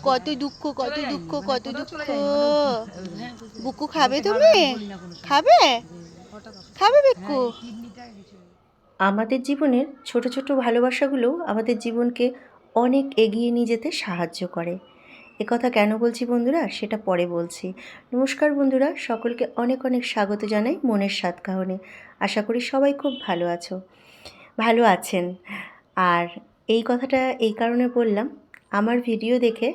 কত দুঃখ, কত দুঃখ, কত দুঃখ। বুকু খাবে তুমি? খাবে? খাবে বিক্কু? আমাদের জীবনের ছোট ছোট ভালোবাসাগুলো আমাদের জীবনকে অনেক এগিয়ে নিয়ে যেতে সাহায্য করে। একথা কেন বলছি বন্ধুরা, সেটা পরে বলছি। নমস্কার বন্ধুরা, সকলকে অনেক অনেক স্বাগত জানাই মনের স্বাদ কাহনে। আশা করি সবাই খুব ভালো আছেন। আর এই কথাটা এই কারণে বললাম, আমার ভিডিও দেখে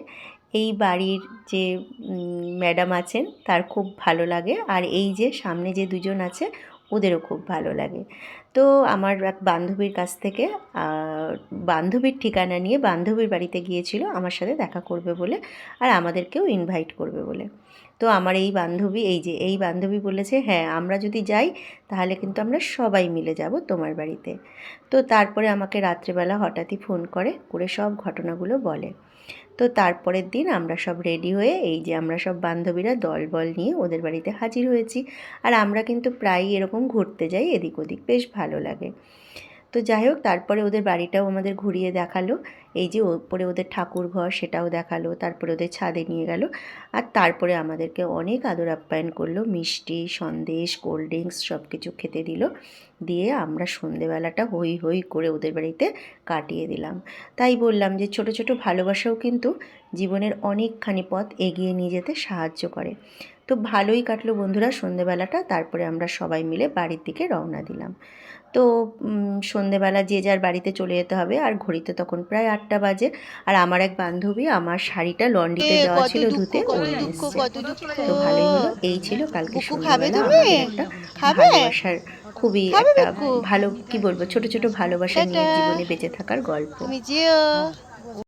এই বাড়ির যে ম্যাডাম আছেন তার খুব ভালো লাগে, আর এই যে সামনে যে দুজন আছে ওদেরও খুব ভালো লাগে। তো আমার এক বান্ধবীর কাছ থেকে বান্ধবীর ঠিকানা নিয়ে বান্ধবীর বাড়িতে গিয়েছিল আমার সাথে দেখা করবে বলে, আর আমাদেরকেও ইনভাইট করবে বলে। তো আমার এই বান্ধবী বলেছে, হ্যাঁ আমরা যদি যাই তাহলে কিন্তু আমরা সবাই মিলে যাব তোমার বাড়িতে। তো তারপরে আমাকে রাত্রেবেলা হঠাৎই ফোন করে সব ঘটনাগুলো বলে। তো তারপরের দিন আমরা সব রেডি হয়ে এই যে আমরা সব বান্ধবীরা দলবল নিয়ে ওদের বাড়িতে হাজির হয়েছি। আর আমরা কিন্তু প্রায়ই এরকম ঘুরতে যাই এদিক ওদিক, বেশ ভালো লাগে। তো যাই হোক, তারপরে ওদের বাড়িটাও আমাদের ঘুরিয়ে দেখালো। এই যে ওপরে ওদের ঠাকুর ঘর সেটাও দেখালো, তারপরে ওদের ছাদে নিয়ে গেল। আর তারপরে আমাদেরকে অনেক আদর আপ্যায়ন করলো, মিষ্টি সন্দেশ কোল্ড ড্রিঙ্কস সব কিছু খেতে দিল। দিয়ে আমরা সন্ধেবেলাটা হই হই করে ওদের বাড়িতে কাটিয়ে দিলাম। তাই বললাম যে ছোট ছোট ভালোবাসাও কিন্তু জীবনের অনেকখানি পথ এগিয়ে নিয়ে যেতে সাহায্য করে। তো ভালোই কাটলো বন্ধুরা সন্ধেবেলাটা। তারপরে আমরা সবাই মিলে বাড়ির দিকে রওনা দিলাম। তো সন্ধেবেলা যে যার বাড়িতে চলে যেতে হবে, আর ঘড়িতে তখন প্রায় 8টা বাজে। আর আমার এক বান্ধবী আমার শাড়িটা লন্ড্রিতে দেওয়া কত ছিল দুঃখ, ধুতে, ও কত নিয়ে দুঃখ, এসছে। কত দুঃখ। তো ভালোই হলো। এই ছিল কালকে বুকু খাবে সন্ধেবেলা তুমি? আমাদের একটা খাবে? ভালোবাসার, খুবই খাবে একটা বিক্কু? ভালো, কি বলবো, ছোট ছোট ভালোবাসা নিয়ে টাটা। জীবনে বেঁচে থাকার গল্প। তুমি যেও।